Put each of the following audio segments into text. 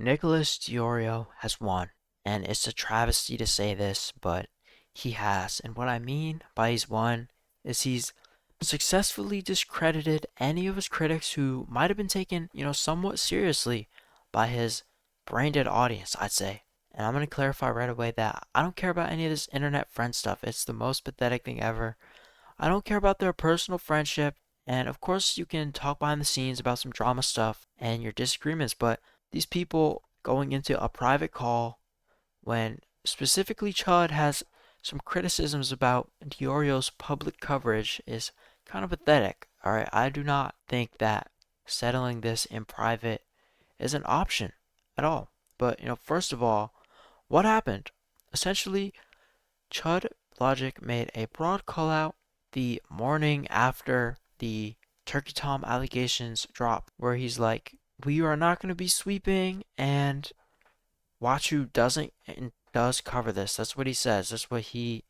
Nicholas DeOrio has won, and it's a travesty to say this, but he has. And what I mean by he's won is he's successfully discredited any of his critics who might have been taken, somewhat seriously by his brain dead audience, I'd say. And I'm going to clarify right away that I don't care about any of this internet friend stuff. It's the most pathetic thing ever. I don't care about their personal friendship. And of course, you can talk behind the scenes about some drama stuff and your disagreements, but these people going into a private call when specifically Chud has some criticisms about DeOrio's public coverage is kind of pathetic. Alright, I do not think that settling this in private is an option at all. But, first of all, what happened? Essentially, Chud Logic made a broad call out the morning after the Turkey Tom allegations dropped, where he's like, we are not going to be sweeping, and Wachu doesn't and does cover this. That's what he says. That's what he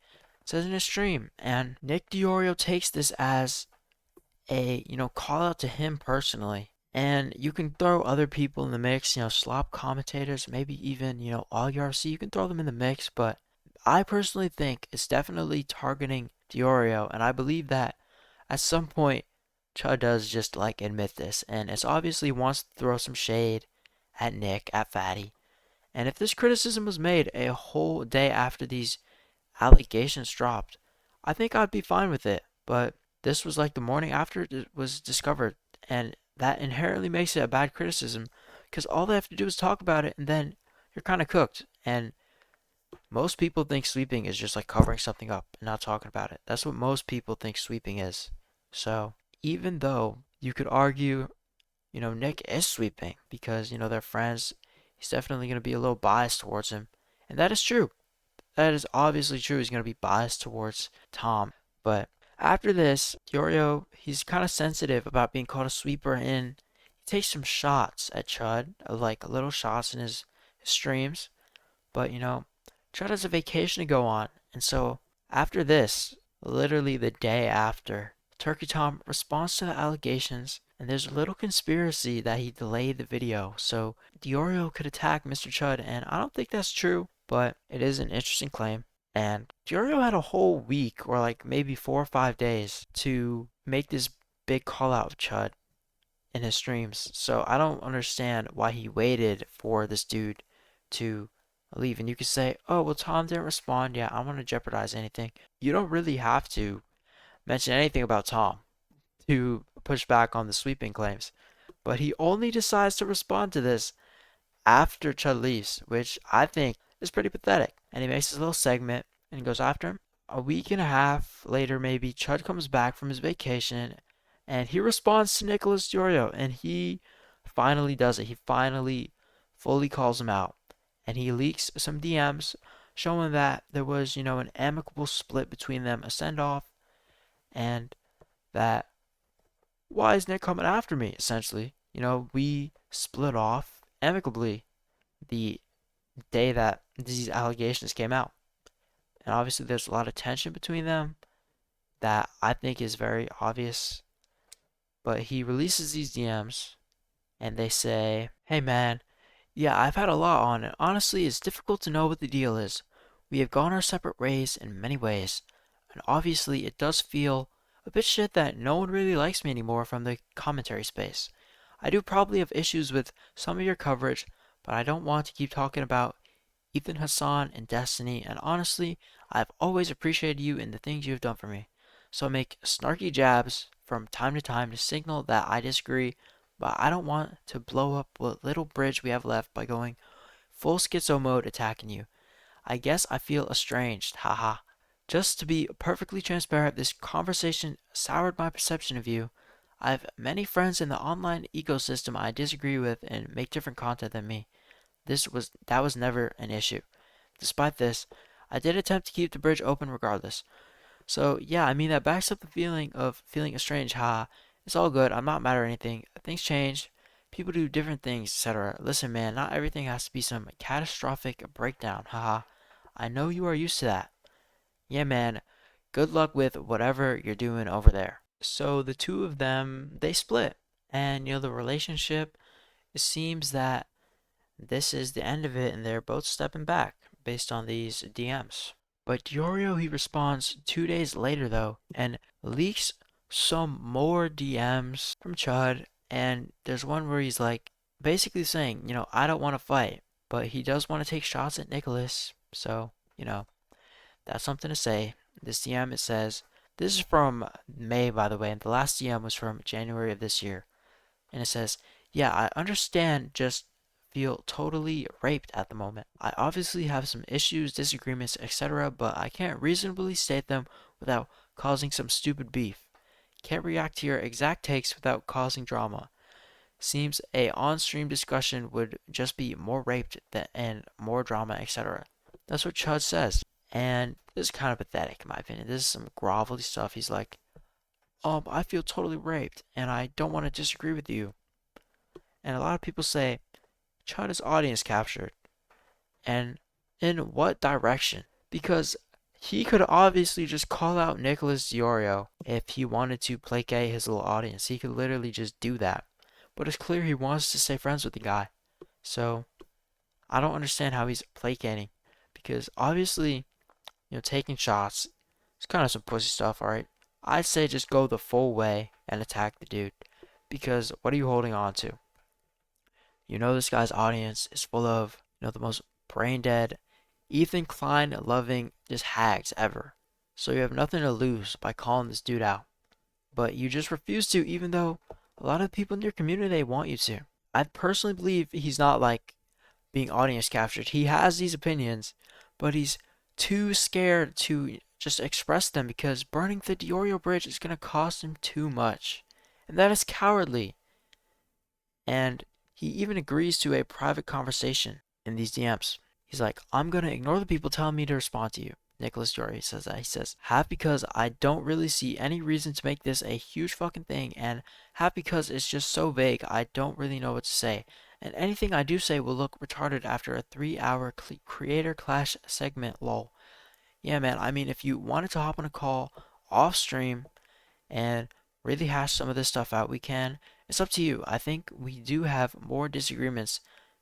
says in his stream. And Nick DeOrio takes this as a, call out to him personally. And you can throw other people in the mix, slop commentators, maybe even, all URC. You can throw them in the mix, but I personally think it's definitely targeting DeOrio, and I believe that at some point Chud does just like admit this, and it's obviously wants to throw some shade at Nick, at Fatty. And if this criticism was made a whole day after these allegations dropped, I think I'd be fine with it. But this was like the morning after it was discovered, and that inherently makes it a bad criticism because all they have to do is talk about it, and then you're kind of cooked. And most people think sweeping is just like covering something up and not talking about it. That's what most people think sweeping is. So even though you could argue, Nick is sweeping because, they're friends, he's definitely going to be a little biased towards him. And that is true. That is obviously true. He's going to be biased towards Tom. But after this, DeOrio, he's kind of sensitive about being called a sweeper, and he takes some shots at Chud, like little shots in his streams. But, Chud has a vacation to go on. And so after this, literally the day after, Turkey Tom responds to the allegations, and there's a little conspiracy that he delayed the video so DeOrio could attack Mr. Chud, and I don't think that's true, but it is an interesting claim. And DeOrio had a whole week, or like maybe 4 or 5 days, to make this big call out of Chud in his streams. So I don't understand why he waited for this dude to leave. And you could say, oh, well, Tom didn't respond. Yeah, I don't want to jeopardize anything. You don't really have to mention anything about Tom to push back on the sweeping claims. But he only decides to respond to this after Chud leaves, which I think is pretty pathetic. And he makes his little segment and goes after him. A week and a half later, maybe, Chud comes back from his vacation and he responds to Nicholas DeOrio, and he finally does it. He finally fully calls him out, and he leaks some DMs showing that there was, an amicable split between them, a send off, and that why is Nick coming after me, essentially? We split off amicably the day that these allegations came out. And obviously, there's a lot of tension between them that I think is very obvious. But he releases these DMs, and they say, hey man, yeah, I've had a lot on it. Honestly, it's difficult to know what the deal is. We have gone our separate ways in many ways, and obviously it does feel a bit shit that no one really likes me anymore from the commentary space. I do probably have issues with some of your coverage, but I don't want to keep talking about Ethan Hassan and Destiny, and honestly, I've always appreciated you and the things you have done for me. So I make snarky jabs from time to time to signal that I disagree, but I don't want to blow up what little bridge we have left by going full schizo mode attacking you. I guess I feel estranged, haha. Just to be perfectly transparent, this conversation soured my perception of you. I have many friends in the online ecosystem I disagree with and make different content than me. That was never an issue. Despite this, I did attempt to keep the bridge open regardless. So yeah, I mean that backs up the feeling of feeling estranged. Ha, it's all good. I'm not mad or anything. Things change. People do different things, etc. Listen, man, not everything has to be some catastrophic breakdown. Haha. I know you are used to that. Yeah, man. Good luck with whatever you're doing over there. So the two of them, they split. And the relationship, it seems that this is the end of it, and they're both stepping back based on these DMs. But DeOrio, he responds 2 days later though, and leaks some more DMs from Chud, and there's one where he's like basically saying, I don't want to fight, but he does want to take shots at Nicholas, so, that's something to say. This DM, it says, this is from May, by the way, and the last DM was from January of this year. And it says, yeah, I understand, just feel totally raped at the moment. I obviously have some issues, disagreements, etc., but I can't reasonably state them without causing some stupid beef. Can't react to your exact takes without causing drama. Seems a on-stream discussion would just be more raped and more drama, etc. That's what Chud says. And this is kind of pathetic in my opinion. This is some grovelly stuff. He's like, I feel totally raped and I don't want to disagree with you. And a lot of people say, Chud is audience captured. And in what direction? Because he could obviously just call out Nicholas DeOrio if he wanted to placate his little audience. He could literally just do that. But it's clear he wants to stay friends with the guy. So I don't understand how he's placating. Because obviously, taking shots is kind of some pussy stuff, alright? I'd say just go the full way and attack the dude. Because what are you holding on to? This guy's audience is full of, the most brain dead, Ethan Klein loving just hags ever. So you have nothing to lose by calling this dude out. But you just refuse to, even though a lot of people in your community want you to. I personally believe he's not like being audience captured. He has these opinions, but he's too scared to just express them because burning the DeOrio bridge is going to cost him too much. And that is cowardly. And he even agrees to a private conversation in these DMs. He's like, I'm going to ignore the people telling me to respond to you. Nicholas Jory says that. He says, half because I don't really see any reason to make this a huge fucking thing, and half because it's just so vague I don't really know what to say. And anything I do say will look retarded after a 3-hour creator clash segment, lol. Yeah, man, I mean, if you wanted to hop on a call off stream and really hash some of this stuff out, we can. It's up to you. I think we do have more disagreements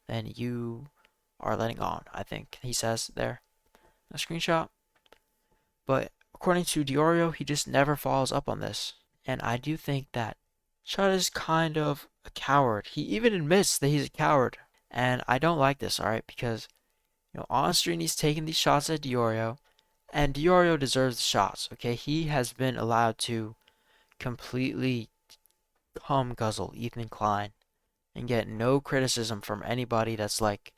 than you are letting on, I think, he says there. A screenshot. But according to DeOrio, he just never follows up on this. And I do think that Chud is kind of a coward. He even admits that he's a coward. And I don't like this, alright? Because, on stream he's taking these shots at DeOrio. And DeOrio deserves the shots, okay? He has been allowed to completely cum guzzle Ethan Klein and get no criticism from anybody that's like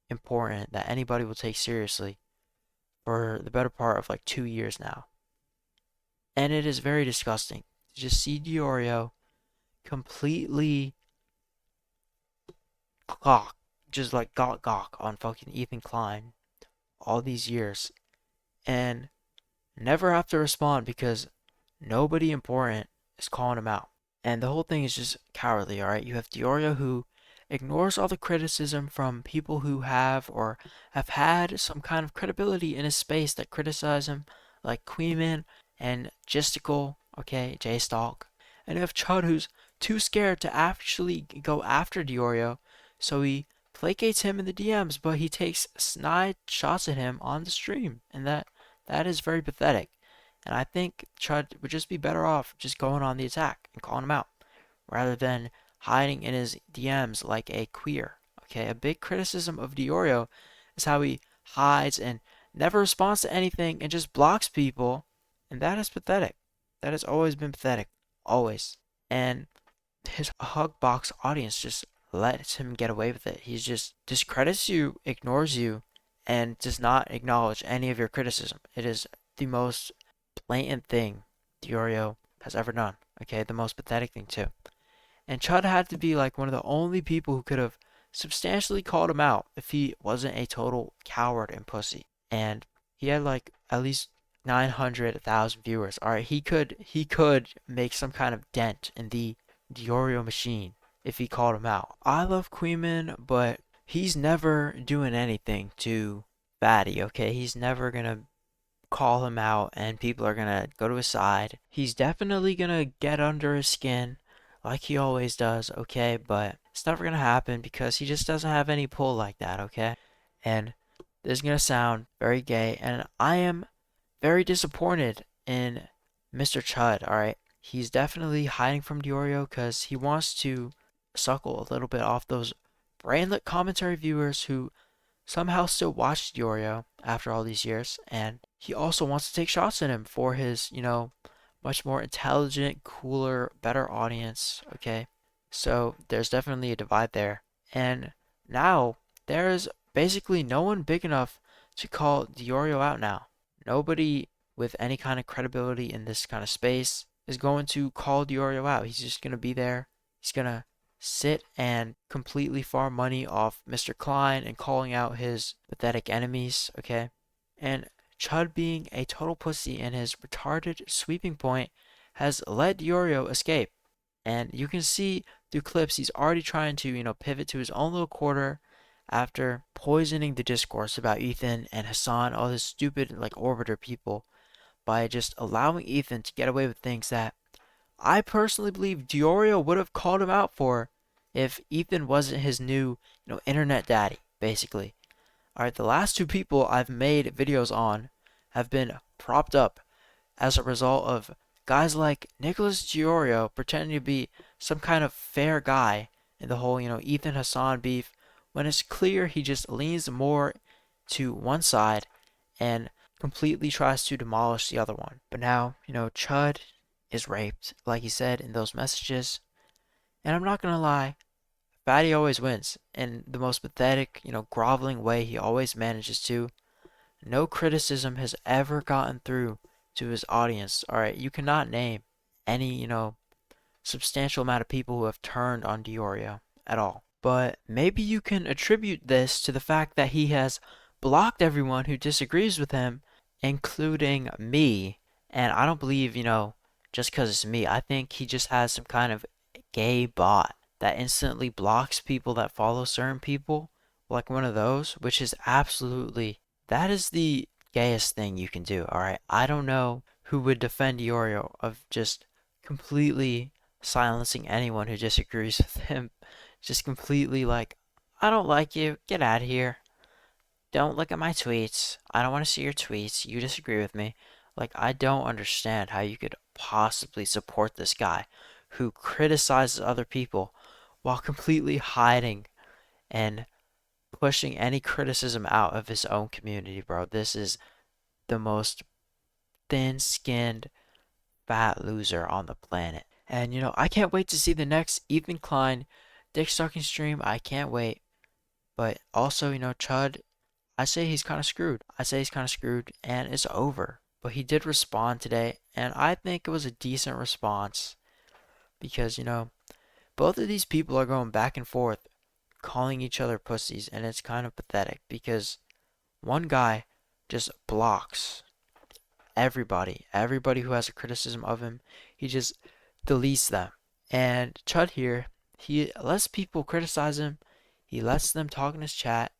important, that anybody will take seriously for the better part of like 2 years now. And it is very disgusting to just see DeOrio completely gawk, just like gawk on fucking Ethan Klein all these years and never have to respond because nobody important is calling him out. And the whole thing is just cowardly, alright? You have DeOrio who ignores all the criticism from people who have or have had some kind of credibility in his space that criticize him, like Queenman and Gisticle, okay, J-Stalk. And you have Chud who's too scared to actually go after DeOrio, so he placates him in the DMs, but he takes snide shots at him on the stream, and that is very pathetic. And I think Chud would just be better off just going on the attack and calling him out, rather than hiding in his DMs like a queer. Okay, a big criticism of DeOrio is how he hides and never responds to anything and just blocks people, and that is pathetic. That has always been pathetic, always. And his hug box audience just lets him get away with it. He just discredits you, ignores you, and does not acknowledge any of your criticism. It is the most blatant thing DeOrio has ever done. Okay, the most pathetic thing too. And Chud had to be like one of the only people who could have substantially called him out if he wasn't a total coward and pussy. And he had like at least 900,000 viewers. Alright, he could make some kind of dent in the DeOrio machine if he called him out. I love Queenman, but he's never doing anything to Fatty, okay? He's never gonna call him out and people are gonna go to his side. He's definitely gonna get under his skin like he always does, okay? But It's never gonna happen because he just doesn't have any pull like that, okay? And this is gonna sound very gay, and I am very disappointed in Mr. Chud, alright? He's definitely hiding from DeOrio because he wants to suckle a little bit off those brainlet commentary viewers who somehow still watch DeOrio after all these years, and he also wants to take shots at him for his, much more intelligent, cooler, better audience, okay? So there's definitely a divide there. And now there's basically no one big enough to call DeOrio out now. Nobody with any kind of credibility in this kind of space is going to call DeOrio out. He's just going to be there. He's going to sit and completely farm money off Mr. Klein and calling out his pathetic enemies, okay? And Chud being a total pussy in his retarded sweeping point has let DeOrio escape. And you can see through clips he's already trying to, pivot to his own little quarter after poisoning the discourse about Ethan and Hassan, all this stupid like orbiter people, by just allowing Ethan to get away with things that I personally believe DeOrio would have called him out for if Ethan wasn't his new, internet daddy, basically. Alright, the last two people I've made videos on have been propped up as a result of guys like Nicholas DeOrio pretending to be some kind of fair guy in the whole, Ethan Hassan beef, when it's clear he just leans more to one side and completely tries to demolish the other one. But now, Chud is raped, like he said in those messages. And I'm not gonna lie, Fatty always wins in the most pathetic, groveling way he always manages to. No criticism has ever gotten through to his audience. Alright, you cannot name any, substantial amount of people who have turned on DeOrio at all. But maybe you can attribute this to the fact that he has blocked everyone who disagrees with him, including me. And I don't believe, just because it's me. I think he just has some kind of gay bot that instantly blocks people that follow certain people, like one of those, which is absolutely, that is the gayest thing you can do, alright? I don't know who would defend DeOrio of just completely silencing anyone who disagrees with him. Just completely like, I don't like you, get out of here. Don't look at my tweets. I don't want to see your tweets. You disagree with me. Like, I don't understand how you could possibly support this guy who criticizes other people while completely hiding and pushing any criticism out of his own community, bro. This is the most thin-skinned, fat loser on the planet. And, I can't wait to see the next Ethan Klein dick sucking stream. I can't wait. But also, Chud, I say he's kind of screwed. I say he's kind of screwed, and it's over. But he did respond today, and I think it was a decent response because, both of these people are going back and forth calling each other pussies, and it's kind of pathetic because one guy just blocks everybody who has a criticism of him. He just deletes them. And Chud here, he lets people criticize him. He lets them talk in his chat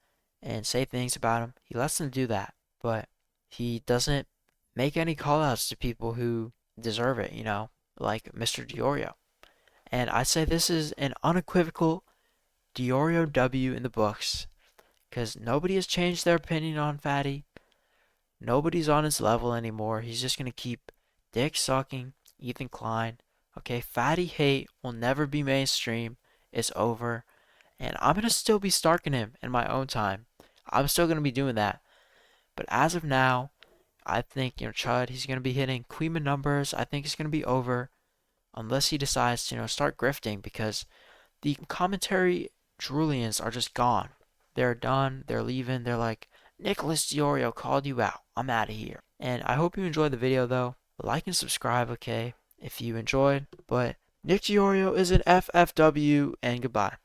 and say things about him. He lets them do that, but he doesn't make any callouts to people who deserve it, like Mr. DeOrio. And I say this is an unequivocal DeOrio W in the books, because nobody has changed their opinion on Fatty. Nobody's on his level anymore. He's just going to keep dick sucking Ethan Klein. Okay, Fatty hate will never be mainstream. It's over. And I'm going to still be starking him in my own time. I'm still going to be doing that. But as of now, I think, Chud, he's going to be hitting Queema numbers. I think it's going to be over unless he decides to, start grifting, because the commentary Drulians are just gone. They're done. They're leaving. They're like, Nicholas DeOrio called you out. I'm out of here. And I hope you enjoyed the video, though. Like and subscribe, okay, if you enjoyed. But Nick DeOrio is an FFW, and goodbye.